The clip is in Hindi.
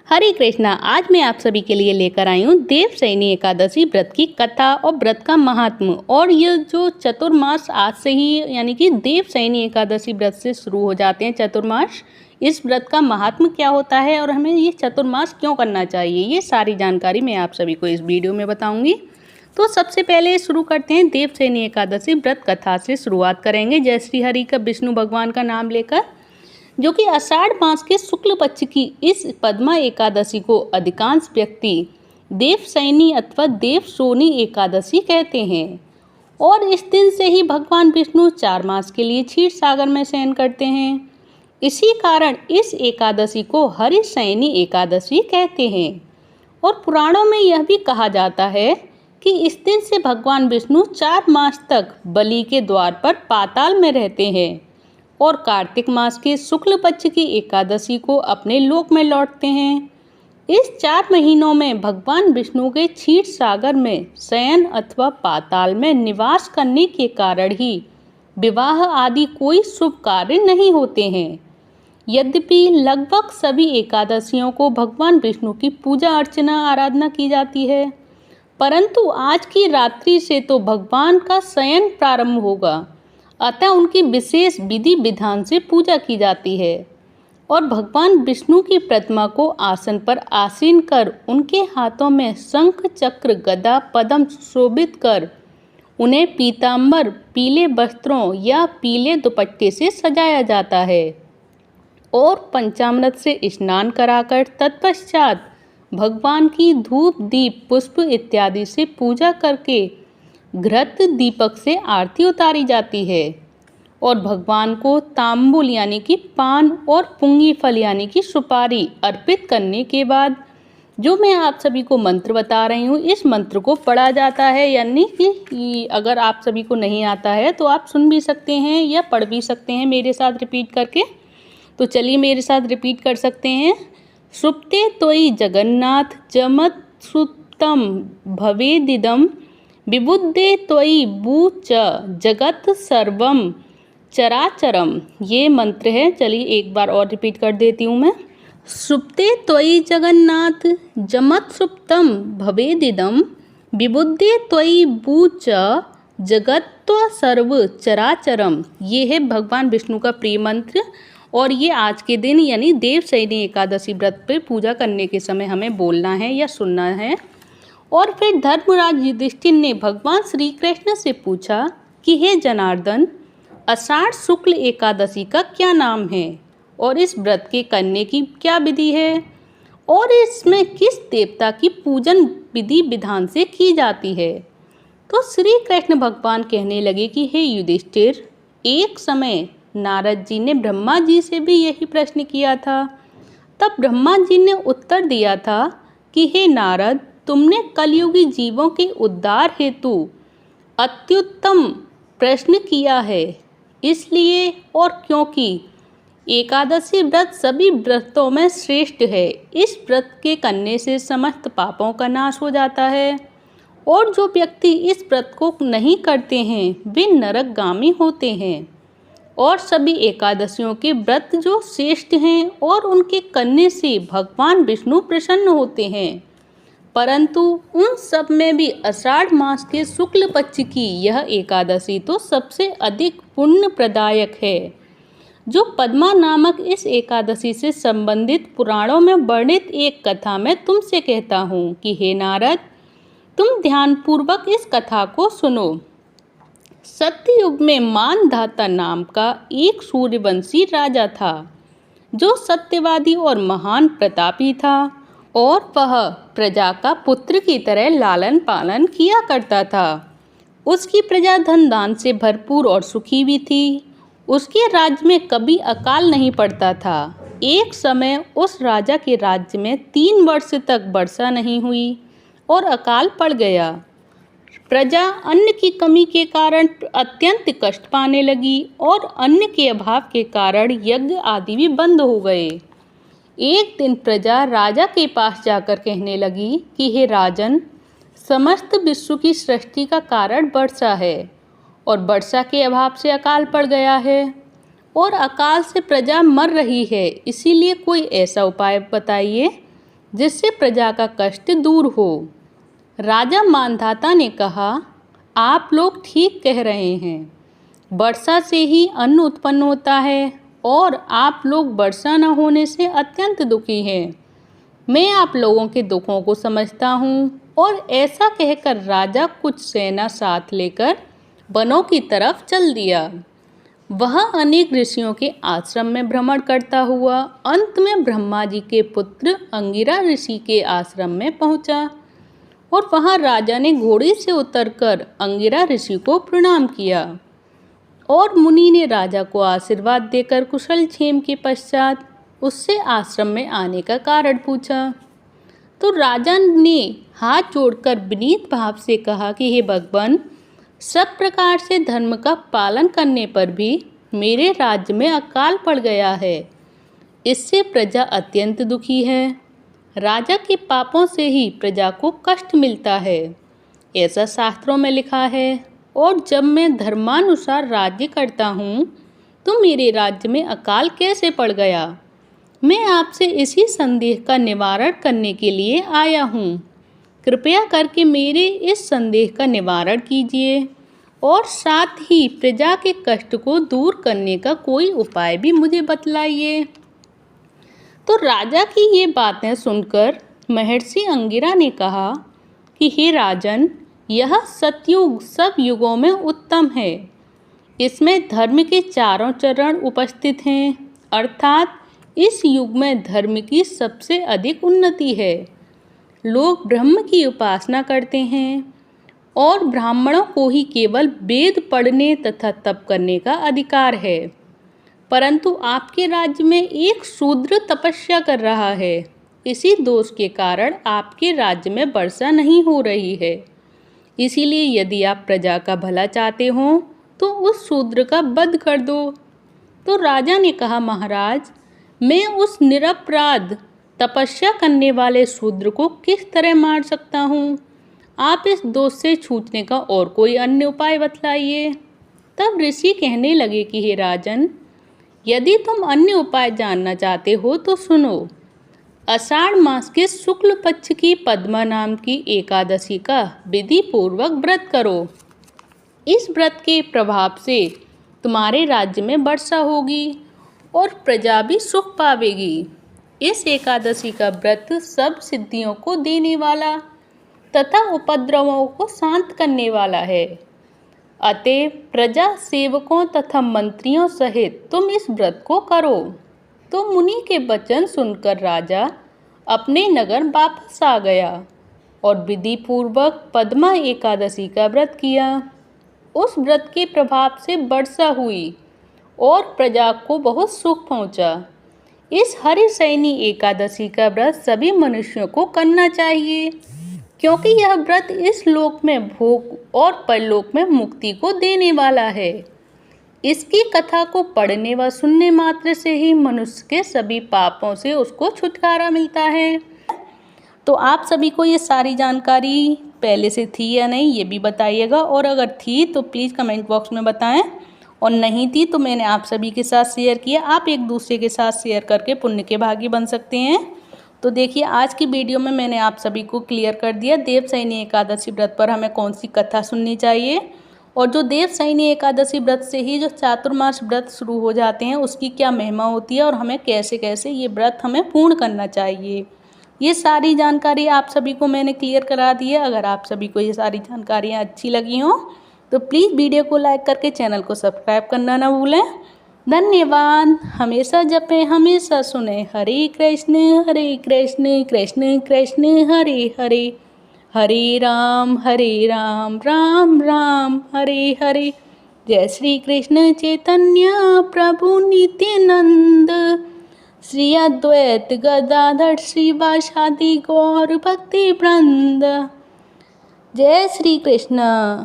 हरे कृष्णा। आज मैं आप सभी के लिए लेकर आई हूँ देवशयनी एकादशी व्रत की कथा और व्रत का महात्म्य। और ये जो चतुर्मास आज से ही यानी कि देवशयनी एकादशी व्रत से शुरू हो जाते हैं चतुर्मास। इस व्रत का महात्म्य क्या होता है और हमें ये चतुर्मास क्यों करना चाहिए, ये सारी जानकारी मैं आप सभी को इस वीडियो में बताऊंगी। तो सबसे पहले शुरू करते हैं देवशयनी एकादशी व्रत कथा से शुरुआत करेंगे। जय श्री हरि का विष्णु भगवान का नाम लेकर, जो कि आषाढ़ मास के शुक्ल पक्ष की इस पद्मा एकादशी को अधिकांश व्यक्ति देवशयनी अथवा देवशोनी एकादशी कहते हैं। और इस दिन से ही भगवान विष्णु 4 मास के लिए क्षीर सागर में शयन करते हैं। इसी कारण इस एकादशी को हरिशयनी एकादशी कहते हैं। और पुराणों में यह भी कहा जाता है कि इस दिन से भगवान विष्णु 4 मास तक बलि के द्वार पर पाताल में रहते हैं और कार्तिक मास के शुक्ल पक्ष की एकादशी को अपने लोक में लौटते हैं। इस 4 महीनों में भगवान विष्णु के क्षीर सागर में शयन अथवा पाताल में निवास करने के कारण ही विवाह आदि कोई शुभ कार्य नहीं होते हैं। यद्यपि लगभग सभी एकादशियों को भगवान विष्णु की पूजा अर्चना आराधना की जाती है, परंतु आज की रात्रि से तो भगवान का शयन प्रारंभ होगा, अतः उनकी विशेष विधि विधान से पूजा की जाती है। और भगवान विष्णु की प्रतिमा को आसन पर आसीन कर उनके हाथों में शंख चक्र गदा पद्म शोभित कर उन्हें पीतांबर पीले वस्त्रों या पीले दुपट्टे से सजाया जाता है और पंचामृत से स्नान कराकर तत्पश्चात भगवान की धूप दीप पुष्प इत्यादि से पूजा करके घृत दीपक से आरती उतारी जाती है। और भगवान को तांबुल यानी कि पान और पुंगी फल यानी कि सुपारी अर्पित करने के बाद जो मैं आप सभी को मंत्र बता रही हूँ, इस मंत्र को पढ़ा जाता है। यानी कि अगर आप सभी को नहीं आता है तो आप सुन भी सकते हैं या पढ़ भी सकते हैं मेरे साथ रिपीट करके। तो चलिए मेरे साथ रिपीट कर सकते हैं। सुप्ते तोयि जगन्नाथ जमत सुप्तम भवेदिदम विबुद्धे त्वयि भू च जगत सर्वम चराचरम। ये मंत्र है। चलिए एक बार और रिपीट कर देती हूँ मैं। सुप्ते त्वयि जगन्नाथ जमत सुप्तम भवेदिदम विबुद्धे त्वयि भू च जगत सर्व चराचरम। ये है भगवान विष्णु का प्रिय मंत्र। और ये आज के दिन यानी देवशयनी एकादशी व्रत पे पूजा करने के समय हमें बोलना है या सुनना है। और फिर धर्मराज युधिष्ठिर ने भगवान श्री कृष्ण से पूछा कि हे जनार्दन, आषाढ़ शुक्ल एकादशी का क्या नाम है और इस व्रत के करने की क्या विधि है और इसमें किस देवता की पूजन विधि विधान से की जाती है। तो श्री कृष्ण भगवान कहने लगे कि हे युधिष्ठिर, एक समय नारद जी ने ब्रह्मा जी से भी यही प्रश्न किया था। तब ब्रह्मा जी ने उत्तर दिया था कि हे नारद, तुमने कलयुगी जीवों के उद्धार हेतु अत्युत्तम प्रश्न किया है। इसलिए और क्योंकि एकादशी व्रत सभी व्रतों में श्रेष्ठ है, इस व्रत के करने से समस्त पापों का नाश हो जाता है। और जो व्यक्ति इस व्रत को नहीं करते हैं वे नरकगामी होते हैं। और सभी एकादशियों के व्रत जो श्रेष्ठ हैं और उनके करने से भगवान विष्णु प्रसन्न होते हैं, परंतु उन सब में भी आषाढ़ मास के शुक्ल पक्ष की यह एकादशी तो सबसे अधिक पुण्य प्रदायक है। जो पद्मा नामक इस एकादशी से संबंधित पुराणों में वर्णित एक कथा मैं तुमसे कहता हूँ कि हे नारद, तुम ध्यानपूर्वक इस कथा को सुनो। सत्ययुग में मानधाता नाम का एक सूर्यवंशी राजा था, जो सत्यवादी और महान प्रतापी था और वह प्रजा का पुत्र की तरह लालन पालन किया करता था। उसकी प्रजा धन दान से भरपूर और सुखी भी थी। उसके राज्य में कभी अकाल नहीं पड़ता था। एक समय उस राजा के राज्य में 3 वर्ष तक वर्षा नहीं हुई और अकाल पड़ गया। प्रजा अन्न की कमी के कारण अत्यंत कष्ट पाने लगी और अन्न के अभाव के कारण यज्ञ आदि भी बंद हो गए। एक दिन प्रजा राजा के पास जाकर कहने लगी कि हे राजन, समस्त विश्व की सृष्टि का कारण वर्षा है और वर्षा के अभाव से अकाल पड़ गया है और अकाल से प्रजा मर रही है। इसीलिए कोई ऐसा उपाय बताइए जिससे प्रजा का कष्ट दूर हो। राजा मांधाता ने कहा, आप लोग ठीक कह रहे हैं। वर्षा से ही अन्न उत्पन्न होता है और आप लोग वर्षा न होने से अत्यंत दुखी हैं। मैं आप लोगों के दुखों को समझता हूँ। और ऐसा कहकर राजा कुछ सेना साथ लेकर वनों की तरफ चल दिया। वह अनेक ऋषियों के आश्रम में भ्रमण करता हुआ अंत में ब्रह्मा जी के पुत्र अंगिरा ऋषि के आश्रम में पहुँचा और वहाँ राजा ने घोड़े से उतरकर अंगिरा ऋषि को प्रणाम किया और मुनि ने राजा को आशीर्वाद देकर कुशल क्षेम के पश्चात उससे आश्रम में आने का कारण पूछा। तो राजा ने हाथ जोड़कर विनीत भाव से कहा कि हे भगवान, सब प्रकार से धर्म का पालन करने पर भी मेरे राज्य में अकाल पड़ गया है। इससे प्रजा अत्यंत दुखी है। राजा के पापों से ही प्रजा को कष्ट मिलता है, ऐसा शास्त्रों में लिखा है। और जब मैं धर्मानुसार राज्य करता हूँ तो मेरे राज्य में अकाल कैसे पड़ गया? मैं आपसे इसी संदेह का निवारण करने के लिए आया हूँ। कृपया करके मेरे इस संदेह का निवारण कीजिए और साथ ही प्रजा के कष्ट को दूर करने का कोई उपाय भी मुझे बतलाइए। तो राजा की ये बातें सुनकर महर्षि अंगिरा ने कहा कि हे राजन, यह सतयुग सब युगों में उत्तम है। इसमें धर्म के चारों चरण उपस्थित हैं, अर्थात इस युग में धर्म की सबसे अधिक उन्नति है। लोग ब्रह्म की उपासना करते हैं और ब्राह्मणों को ही केवल वेद पढ़ने तथा तप करने का अधिकार है। परंतु आपके राज्य में एक शूद्र तपस्या कर रहा है। इसी दोष के कारण आपके राज्य में वर्षा नहीं हो रही है। इसीलिए यदि आप प्रजा का भला चाहते हो तो उस शूद्र का वध कर दो। तो राजा ने कहा, महाराज, मैं उस निरपराध तपस्या करने वाले शूद्र को किस तरह मार सकता हूँ? आप इस दोष से छूटने का और कोई अन्य उपाय बतलाइए। तब ऋषि कहने लगे कि हे राजन, यदि तुम अन्य उपाय जानना चाहते हो तो सुनो। आषाढ़ मास के शुक्ल पक्ष की पद्मा नाम की एकादशी का विधि पूर्वक व्रत करो। इस व्रत के प्रभाव से तुम्हारे राज्य में वर्षा होगी और प्रजा भी सुख पावेगी। इस एकादशी का व्रत सब सिद्धियों को देने वाला तथा उपद्रवों को शांत करने वाला है। अतः प्रजा सेवकों तथा मंत्रियों सहित तुम इस व्रत को करो। तो मुनि के वचन सुनकर राजा अपने नगर वापस आ गया और विधि पूर्वक पद्मा एकादशी का व्रत किया। उस व्रत के प्रभाव से वर्षा हुई और प्रजा को बहुत सुख पहुंचा। इस हरिशयनी एकादशी का व्रत सभी मनुष्यों को करना चाहिए, क्योंकि यह व्रत इस लोक में भोग और परलोक में मुक्ति को देने वाला है। इसकी कथा को पढ़ने व सुनने मात्र से ही मनुष्य के सभी पापों से उसको छुटकारा मिलता है। तो आप सभी को ये सारी जानकारी पहले से थी या नहीं, ये भी बताइएगा, और अगर थी तो प्लीज़ कमेंट बॉक्स में बताएं, और नहीं थी तो मैंने आप सभी के साथ शेयर किया। आप एक दूसरे के साथ शेयर करके पुण्य के भागी बन सकते हैं। तो देखिए, आज की वीडियो में मैंने आप सभी को क्लियर कर दिया देवशयनी एकादशी व्रत पर हमें कौन सी कथा सुननी चाहिए, और जो देवशयनी एकादशी व्रत से ही जो चातुर्मास व्रत शुरू हो जाते हैं उसकी क्या महिमा होती है, और हमें कैसे कैसे ये व्रत हमें पूर्ण करना चाहिए। ये सारी जानकारी आप सभी को मैंने क्लियर करा दी है। अगर आप सभी को ये सारी जानकारियाँ अच्छी लगी हों तो प्लीज़ वीडियो को लाइक करके चैनल को सब्सक्राइब करना ना भूलें। धन्यवाद। हमेशा जपें, हमेशा सुने। हरे कृष्ण कृष्ण कृष्ण हरे हरे, हरे राम राम राम हरे हरे। जय श्री कृष्ण चैतन्य प्रभु नित्यानंद, श्री अद्वैत गदाधर श्रीवासादि गौर भक्ति वृंद। जय श्री कृष्ण।